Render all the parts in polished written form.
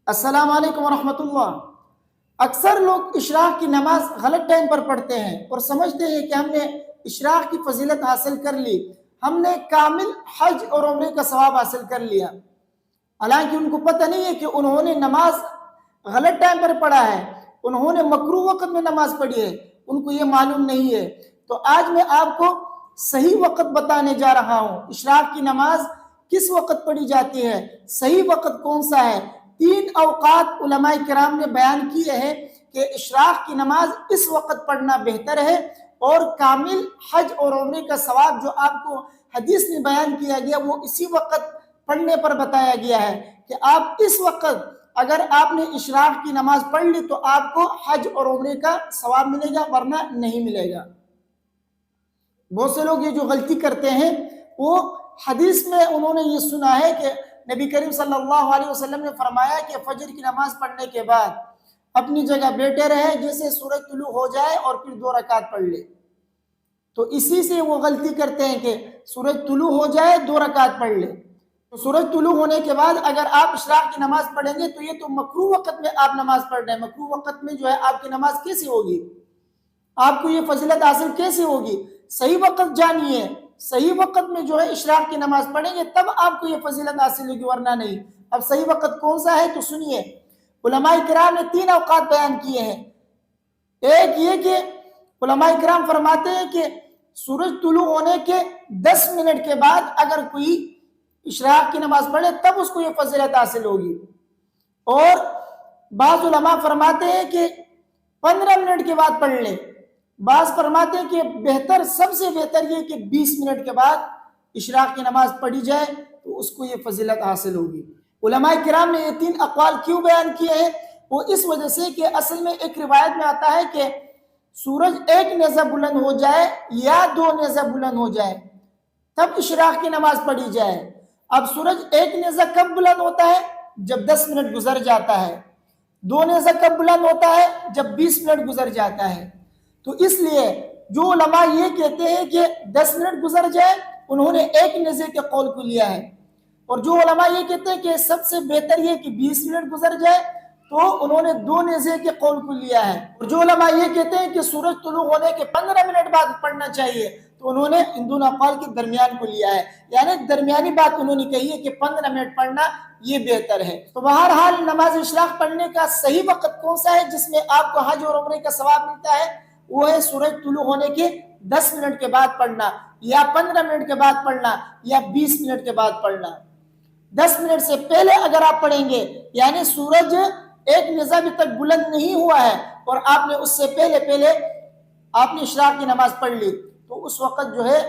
السلام علیکم ورحمۃ اللہ۔ اکثر لوگ اشراق کی نماز غلط ٹائم پر پڑھتے ہیں اور سمجھتے ہیں کہ ہم نے اشراق کی فضیلت حاصل کر لی، ہم نے کامل حج اور عمرے کا ثواب حاصل کر لیا، حالانکہ ان کو پتہ نہیں ہے کہ انہوں نے نماز غلط ٹائم پر پڑھا ہے، انہوں نے مکروہ وقت میں نماز پڑھی ہے، ان کو یہ معلوم نہیں ہے۔ تو آج میں آپ کو صحیح وقت بتانے جا رہا ہوں، اشراق کی نماز کس وقت پڑھی جاتی ہے، صحیح وقت کون سا ہے۔ 3 اوقات علماء کرام نے بیان کیے ہیں کہ اشراق کی نماز اس وقت پڑھنا بہتر ہے، اور کامل حج اور عمرے کا ثواب جو آپ کو حدیث میں بیان کیا گیا وہ اسی وقت پڑھنے پر بتایا گیا ہے کہ آپ اس وقت اگر آپ نے اشراق کی نماز پڑھ لی تو آپ کو حج اور عمرے کا ثواب ملے گا، ورنہ نہیں ملے گا۔ بہت سے لوگ یہ جو غلطی کرتے ہیں وہ حدیث میں انہوں نے یہ سنا ہے کہ نبی کریم صلی اللہ علیہ وسلم نے فرمایا کہ فجر کی نماز پڑھنے کے بعد اپنی جگہ بیٹھے رہے جیسے سورج طلوع ہو جائے اور پھر 2 رکعت پڑھ لے۔ تو اسی سے وہ غلطی کرتے ہیں کہ سورج طلوع ہو جائے 2 رکعت پڑھ لے۔ تو سورج طلوع ہونے کے بعد اگر آپ اشراق کی نماز پڑھیں گے تو یہ تو مکروہ وقت میں آپ نماز پڑھ رہے ہیں، مکروہ وقت میں جو ہے آپ کی نماز کیسے ہوگی، آپ کو یہ فضیلت حاصل کیسے ہوگی؟ صحیح وقت جانیے، صحیح وقت میں جو ہے اشراق کی نماز پڑھیں گے تب آپ کو یہ فضیلت حاصل ہوگی، ورنہ نہیں۔ اب صحیح وقت کون سا ہے تو سنیے، علماء کرام نے 3 اوقات بیان کیے ہیں۔ ایک یہ کہ علماء کرام فرماتے ہیں کہ سورج طلوع ہونے کے 10 منٹ کے بعد اگر کوئی اشراق کی نماز پڑھے تب اس کو یہ فضیلت حاصل ہوگی، اور بعض علماء فرماتے ہیں کہ 15 منٹ کے بعد پڑھ لیں، بعض فرماتے ہیں کہ بہتر، سب سے بہتر یہ کہ 20 منٹ کے بعد اشراق کی نماز پڑھی جائے تو اس کو یہ فضیلت حاصل ہوگی۔ علماء کرام نے یہ 3 اقوال کیوں بیان کیے ہیں؟ وہ اس وجہ سے کہ اصل میں ایک روایت میں آتا ہے کہ سورج 1 نیزہ بلند ہو جائے یا 2 نیزہ بلند ہو جائے تب اشراق کی نماز پڑھی جائے۔ اب سورج 1 نیزہ کب بلند ہوتا ہے؟ جب 10 منٹ گزر جاتا ہے۔ 2 نیزہ کب بلند ہوتا ہے؟ جب 20 منٹ گزر جاتا ہے۔ تو اس لیے جو علماء یہ کہتے ہیں کہ 10 منٹ گزر جائے انہوں نے 1 نیزے کے قول کو لیا ہے، اور جو علماء یہ کہتے ہیں کہ سب سے بہتر یہ کہ 20 منٹ گزر جائے تو انہوں نے 2 نیزے کے قول کو لیا ہے، اور جو علماء یہ کہتے ہیں کہ سورج طلوع ہونے کے 15 منٹ بعد پڑھنا چاہیے تو انہوں نے ان دونوں اقوال کے درمیان کو لیا ہے، یعنی درمیانی بات انہوں نے کہی ہے کہ 15 منٹ پڑھنا یہ بہتر ہے۔ تو بہرحال نماز اشراق پڑھنے کا صحیح وقت کون سا ہے جس میں آپ کو حج اور عمرے کا ثواب ملتا ہے؟ وہ ہے سورج طلوع ہونے کے 10 منٹ کے بعد پڑھنا، یا 15 منٹ کے بعد پڑھنا، یا 20 منٹ کے بعد پڑھنا۔ 10 منٹ سے پہلے اگر آپ پڑھیں گے یعنی سورج 1 نیزہ بھی تک بلند نہیں ہوا ہے اور آپ نے اس سے پہلے آپ نے اشراق کی نماز پڑھ لی تو اس وقت جو ہے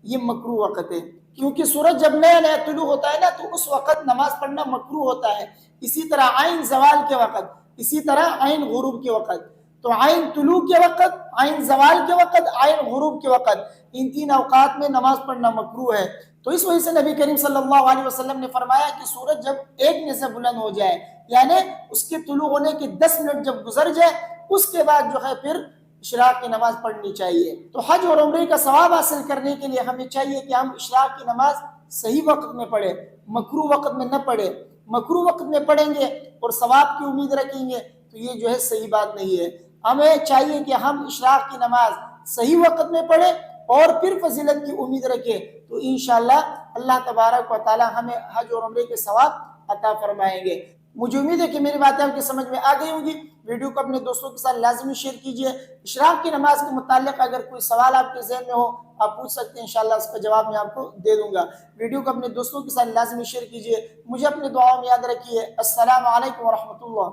یہ مکروہ وقت ہے، کیونکہ سورج جب نیا طلوع ہوتا ہے نا تو اس وقت نماز پڑھنا مکروہ ہوتا ہے۔ اسی طرح عین زوال کے وقت، اسی طرح عین غروب کے وقت، تو عین طلوع کے وقت، عین زوال کے وقت، عین غروب کے وقت، ان 3 اوقات میں نماز پڑھنا مکروہ ہے۔ تو اس وجہ سے نبی کریم صلی اللہ علیہ وسلم نے فرمایا کہ سورج جب 1 نیزہ بلند ہو جائے یعنی اس کے طلوع ہونے کے 10 منٹ جب گزر جائے اس کے بعد جو ہے پھر اشراق کی نماز پڑھنی چاہیے۔ تو حج اور عمرے کا ثواب حاصل کرنے کے لیے ہمیں چاہیے کہ ہم اشراق کی نماز صحیح وقت میں پڑھیں، مکروہ وقت میں نہ پڑھیں۔ مکروہ وقت میں پڑھیں گے اور ثواب کی امید رکھیں گے تو یہ جو ہے صحیح بات نہیں ہے۔ ہمیں چاہیے کہ ہم اشراق کی نماز صحیح وقت میں پڑھیں اور پھر فضیلت کی امید رکھیں، تو انشاءاللہ اللہ تبارک و تعالی ہمیں حج اور عمرے کے ثواب عطا فرمائیں گے۔ مجھے امید ہے کہ میری باتیں آپ کی سمجھ میں آ گئی ہوں گی۔ ویڈیو کو اپنے دوستوں کے ساتھ لازمی شیئر کیجئے۔ اشراق کی نماز کے متعلق اگر کوئی سوال آپ کے ذہن میں ہو آپ پوچھ سکتے ہیں، انشاءاللہ اس کا جواب میں آپ کو دے دوں گا۔ ویڈیو کو اپنے دوستوں کے ساتھ لازمی شیئر کیجئے۔ مجھے اپنے دعاؤں میں یاد رکھیے۔ السلام علیکم ورحمۃ اللہ۔